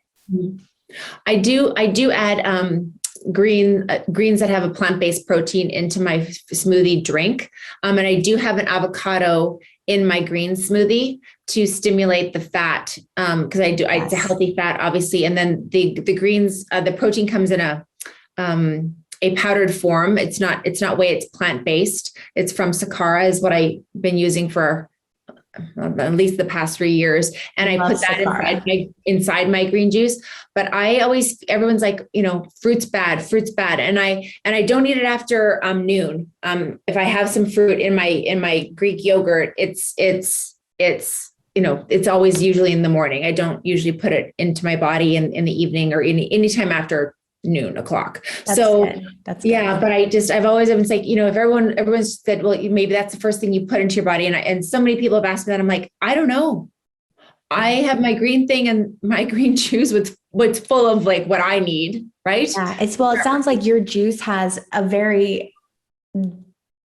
I do add greens that have a plant-based protein into my smoothie drink. And I do have an avocado in my green smoothie to stimulate the fat. Cause it's a healthy fat, obviously. And then the greens, the protein comes in a powdered form. It's not whey, it's plant-based. It's from Sakara is what I've been using for at least the past 3 years. And I put that inside my green juice. But everyone's like, fruit's bad. And I don't eat it after noon. If I have some fruit in my Greek yogurt, it's always usually in the morning. I don't usually put it into my body in the evening or anytime after noon o'clock. That's good. But I've always been like, if everyone said, well, maybe that's the first thing you put into your body. And so many people have asked me that. I'm like, I don't know. I have my green thing and my green juice with what's full of like what I need. Right. Yeah. It sounds like your juice has a very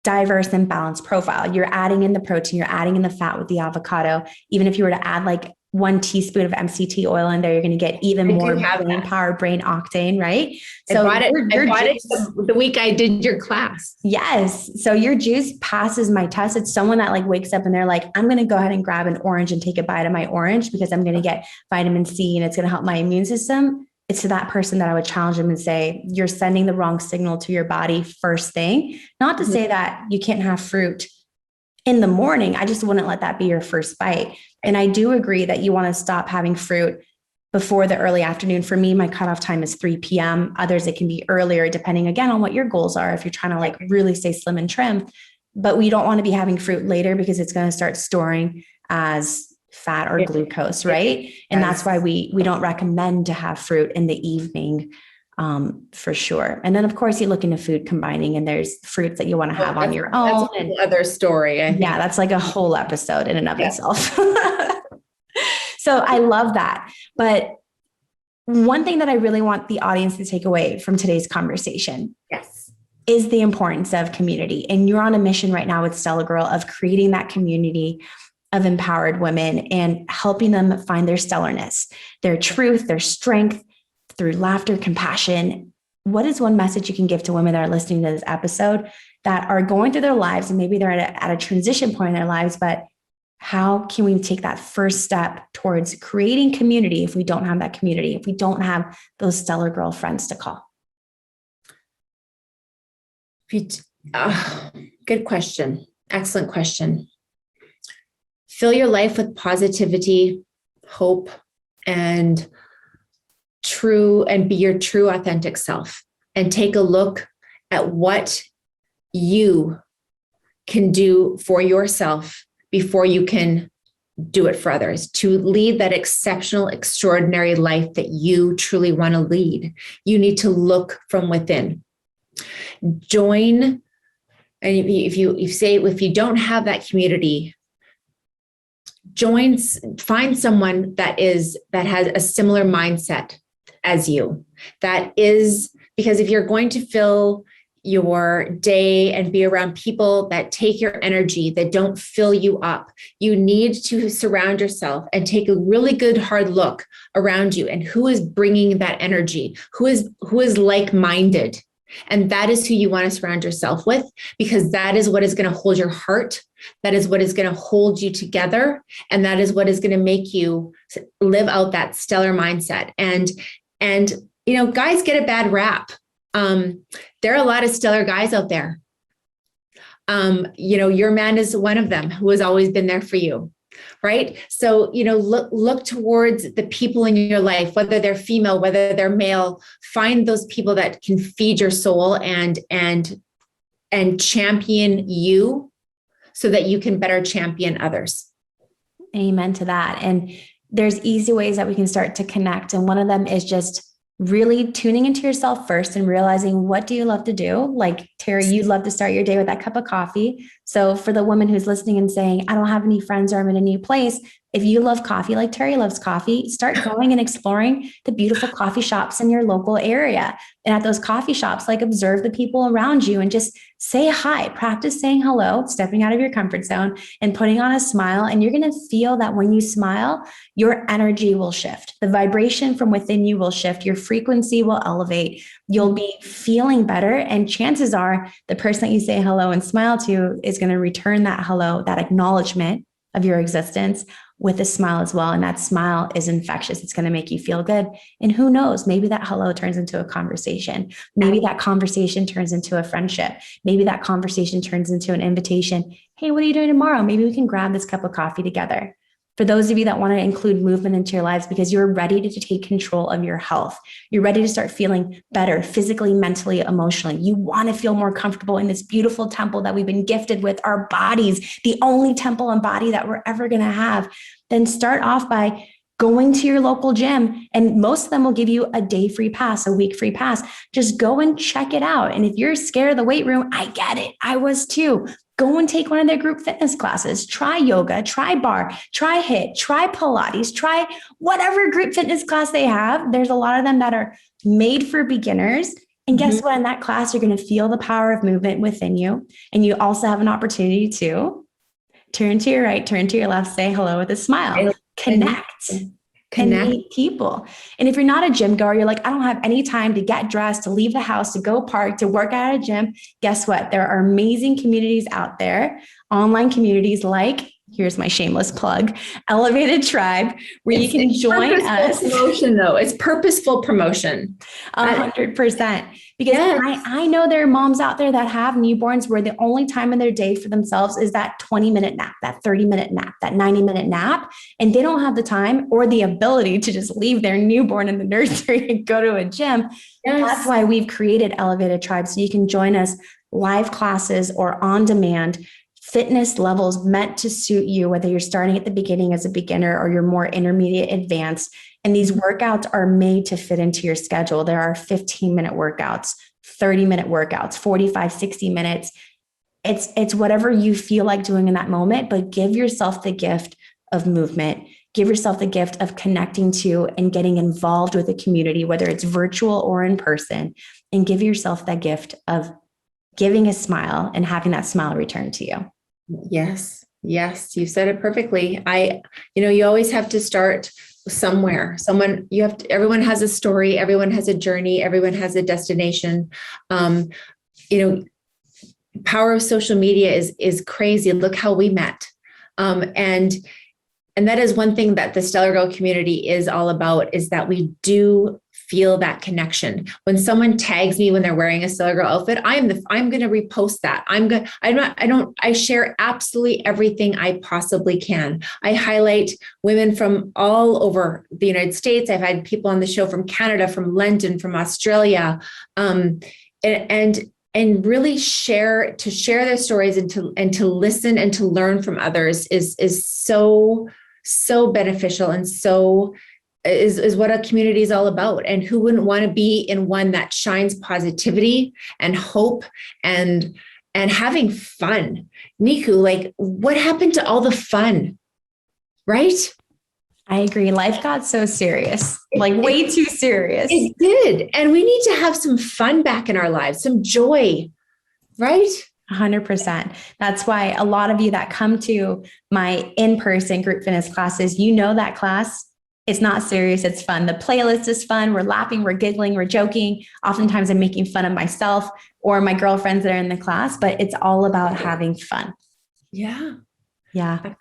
diverse and balanced profile. You're adding in the protein, you're adding in the fat with the avocado. Even if you were to add like 1 teaspoon of MCT oil in there, you're going to get even more brain power, brain octane, right? So I bought it the week I did your class. Yes. So your juice passes my test. It's someone that like wakes up and they're like, I'm going to go ahead and grab an orange and take a bite of my orange because I'm going to get vitamin C and it's going to help my immune system. It's to that person that I would challenge them and say, you're sending the wrong signal to your body first thing. Not to say that you can't have fruit in the morning. I just wouldn't let that be your first bite. And I do agree that you want to stop having fruit before the early afternoon. For me, my cutoff time is 3 p.m. Others, it can be earlier, depending again on what your goals are. If you're trying to like really stay slim and trim, but we don't want to be having fruit later because it's going to start storing as fat or glucose, right? And that's why we don't recommend to have fruit in the evening. For sure. And then of course you look into food combining and there's fruits that you want to have on your own. That's another story. Yeah. That's like a whole episode in and of itself. So I love that. But one thing that I really want the audience to take away from today's conversation is the importance of community. And you're on a mission right now with STELLARGIRL of creating that community of empowered women and helping them find their stellarness, their truth, their strength, through laughter, compassion. What is one message you can give to women that are listening to this episode that are going through their lives and maybe they're at a transition point in their lives, but how can we take that first step towards creating community if we don't have that community, if we don't have those STELLARGIRL friends to call? Good question. Excellent question. Fill your life with positivity, hope, and be your true authentic self, and take a look at what you can do for yourself before you can do it for others. To lead that exceptional, extraordinary life that you truly want to lead, you need to look from within. Join. And if you don't have that community, find someone that has a similar mindset as you. That is, because if you're going to fill your day and be around people that take your energy, that don't fill you up, you need to surround yourself and take a really good hard look around you and who is bringing that energy, who is like-minded, And that is who you want to surround yourself with, because that is what is going to hold your heart. That is what is going to hold you together. And that is what is going to make you live out that stellar mindset. And, guys get a bad rap. There are a lot of stellar guys out there. Your man is one of them who has always been there for you. Right. So, look towards the people in your life, whether they're female, whether they're male, find those people that can feed your soul and champion you so that you can better champion others. Amen to that. And there's easy ways that we can start to connect. And one of them is just really tuning into yourself first and realizing, what do you love to do? Like Teri, you'd love to start your day with that cup of coffee. So for the woman who's listening and saying, I don't have any friends or I'm in a new place, if you love coffee, like Teri loves coffee, start going and exploring the beautiful coffee shops in your local area. And at those coffee shops, like observe the people around you and just say hi, practice saying hello, stepping out of your comfort zone and putting on a smile. And you're going to feel that when you smile, your energy will shift. The vibration from within you will shift. Your frequency will elevate. You'll be feeling better. And chances are the person that you say hello and smile to is going to return that hello, that acknowledgement of your existence with a smile as well. And that smile is infectious. It's going to make you feel good. And who knows, maybe that hello turns into a conversation. Maybe that conversation turns into a friendship. Maybe that conversation turns into an invitation. Hey, what are you doing tomorrow? Maybe we can grab this cup of coffee together. For those of you that want to include movement into your lives because you're ready to take control of your health, you're ready to start feeling better physically, mentally, emotionally. You want to feel more comfortable in this beautiful temple that we've been gifted with, our bodies, the only temple and body that we're ever going to have. Then start off by going to your local gym, and most of them will give you a day free pass, a week free pass. Just go and check it out. And if you're scared of the weight room, I get it. I was too. Go and take one of their group fitness classes, try yoga, try bar, try HIIT, try Pilates, try whatever group fitness class they have. There's a lot of them that are made for beginners. And guess what? In that class, you're going to feel the power of movement within you. And you also have an opportunity to turn to your right, turn to your left, say hello with a smile, connect. And meet people. And if you're not a gym goer, you're like, I don't have any time to get dressed, to leave the house, to go park, to work at a gym. Guess what? There are amazing communities out there, online communities like, here's my shameless plug, Elevated Tribe, where you can join us. Promotion, though. It's purposeful promotion. 100%. Because I know there are moms out there that have newborns where the only time in their day for themselves is that 20-minute nap, that 30-minute nap, that 90-minute nap. And they don't have the time or the ability to just leave their newborn in the nursery and go to a gym. Yes. That's why we've created Elevated Tribe. So you can join us live classes or on demand fitness levels meant to suit you, whether you're starting at the beginning as a beginner or you're more intermediate advanced. And these workouts are made to fit into your schedule. There are 15-minute workouts, 30-minute workouts, 45, 60 minutes. It's whatever you feel like doing in that moment, but give yourself the gift of movement. Give yourself the gift of connecting to and getting involved with a community, whether it's virtual or in person, and give yourself that gift of giving a smile and having that smile return to you. Yes. You said it perfectly. You always have to start somewhere. Everyone has a story, everyone has a journey, everyone has a destination. Power of social media is crazy. Look how we met. And that is one thing that the Stellar Girl community is all about, is that we do feel that connection. When someone tags me when they're wearing a Cellar Girl outfit, I'm going to repost that. I share absolutely everything I possibly can. I highlight women from all over the United States. I've had people on the show from Canada, from London, from Australia, and really share their stories and to listen and to learn from others is so beneficial and so is what a community is all about. And who wouldn't want to be in one that shines positivity and hope and having fun? Nikou, like, what happened to all the fun? Right? I agree. Life got so serious, way too serious. It did. And we need to have some fun back in our lives, some joy, right? 100%. That's why a lot of you that come to my in-person group fitness classes, that class It's not serious. It's fun. The playlist is fun. We're laughing, we're giggling, we're joking. Oftentimes I'm making fun of myself or my girlfriends that are in the class, but it's all about having fun. Yeah. Yeah.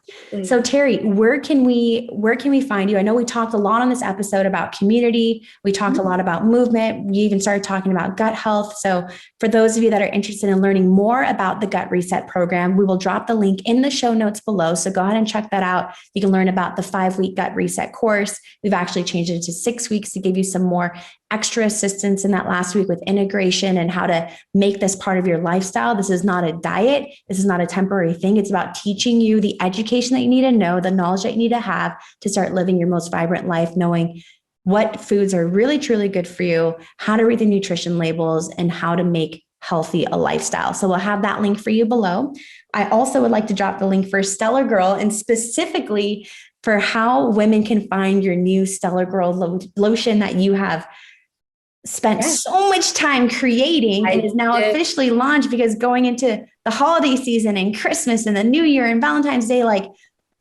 So Teri, where can we find you? I know we talked a lot on this episode about community. We talked a lot about movement. We even started talking about gut health. So for those of you that are interested in learning more about the Gut Reset program, we will drop the link in the show notes below. So go ahead and check that out. You can learn about the 5-week Gut Reset course. We've actually changed it to 6 weeks to give you some more extra assistance in that last week with integration and how to make this part of your lifestyle. This is not a diet. This is not a temporary thing. It's about teaching you the education that you need to know, the knowledge that you need to have to start living your most vibrant life, knowing what foods are really, truly good for you, how to read the nutrition labels, and how to make healthy a lifestyle. So we'll have that link for you below. I also would like to drop the link for Stellar Girl, and specifically for how women can find your new Stellar Girl lotion that you have spent so much time creating and is now officially launched, because going into the holiday season and Christmas and the New Year and Valentine's Day, like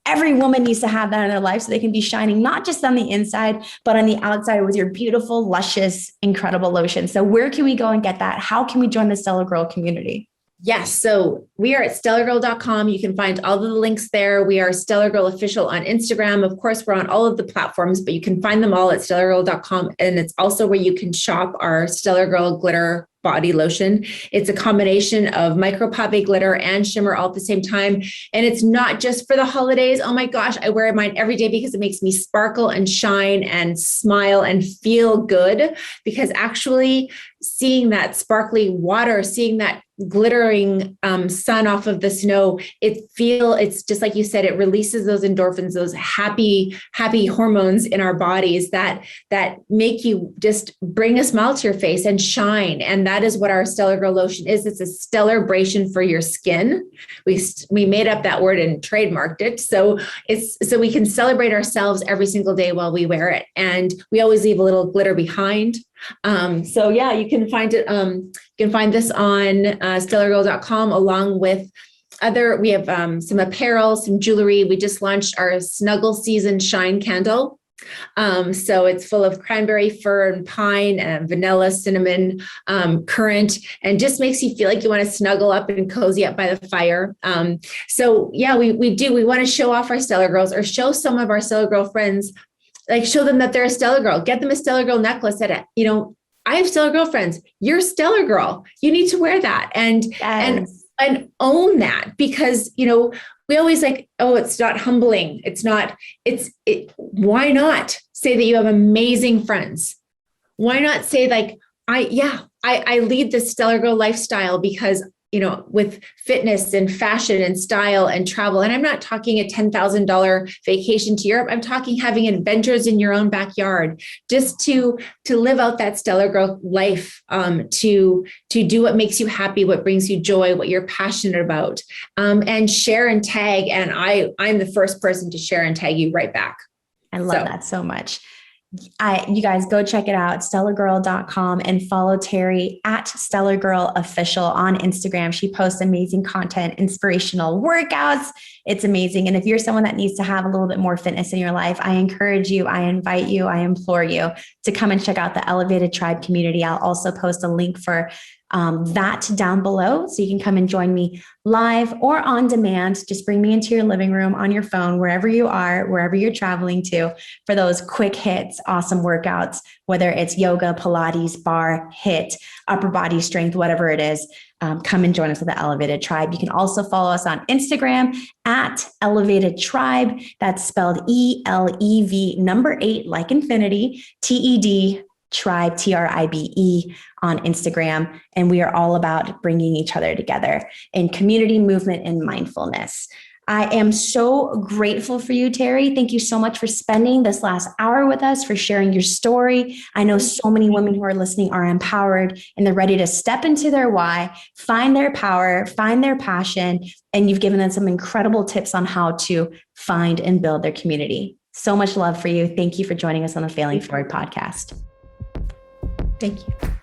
every woman needs to have that in their life so they can be shining, not just on the inside, but on the outside with your beautiful, luscious, incredible lotion. So where can we go and get that? How can we join the Stellar Girl community? Yes. So we are at STELLARGIRL.com. You can find all of the links there. We are Stellar Girl Official on Instagram. Of course, we're on all of the platforms, but you can find them all at STELLARGIRL.com. And it's also where you can shop our Stellar Girl Glitter Body Lotion. It's a combination of micropave glitter and shimmer all at the same time. And it's not just for the holidays. Oh my gosh, I wear mine every day because it makes me sparkle and shine and smile and feel good. Because actually seeing that sparkly water, seeing that glittering sun off of the snow, it's just like you said, it releases those endorphins, those happy hormones in our bodies that make you just bring a smile to your face and shine. And that is what our Stellar Girl lotion is. It's a stellarbration for your skin. We made up that word and trademarked it. So we can celebrate ourselves every single day while we wear it. And we always leave a little glitter behind. So yeah, you can find it. You can find this on STELLARGIRL.com along with we have some apparel, some jewelry. We just launched our Snuggle Season Shine candle. So it's full of cranberry, fir, and pine, and vanilla, cinnamon, currant, and just makes you feel like you want to snuggle up and cozy up by the fire. So yeah, we want to show off our Stellar Girls, or show some of our Stellar Girl friends, like show them that they're a Stellar Girl. Get them a Stellar Girl necklace I have Stellar Girl friends. You're Stellar Girl. You need to wear that and own that, because, we always like, oh, it's not humbling. Why not say that you have amazing friends? Why not say like, I lead this Stellar Girl lifestyle because, with fitness and fashion and style and travel. And I'm not talking a $10,000 vacation to Europe. I'm talking having adventures in your own backyard, just to live out that Stellar Girl life, to do what makes you happy, what brings you joy, what you're passionate about, and share and tag. And I'm the first person to share and tag you right back. I love that so much. You guys go check it out, STELLARGIRL.com, and follow Teri at Stellar Girl Official on Instagram. She posts amazing content, inspirational workouts. It's amazing. And if you're someone that needs to have a little bit more fitness in your life, I encourage you, I invite you, I implore you to come and check out the Elevated Tribe community. I'll also post a link for that down below. So you can come and join me live or on demand. Just bring me into your living room, on your phone, wherever you are, wherever you're traveling to, for those quick hits, awesome workouts, whether it's yoga, Pilates, bar, HIIT, upper body strength, whatever it is. Come and join us at the Elevated Tribe. You can also follow us on Instagram at Elevated Tribe. That's spelled ELEV 8 infinity, TED Tribe, TRIBE on Instagram. And we are all about bringing each other together in community, movement, and mindfulness. I am so grateful for you, Teri. Thank you so much for spending this last hour with us, for sharing your story. I know so many women who are listening are empowered and they're ready to step into their why, find their power, find their passion. And you've given them some incredible tips on how to find and build their community. So much love for you. Thank you for joining us on the Failing Forward podcast. Thank you.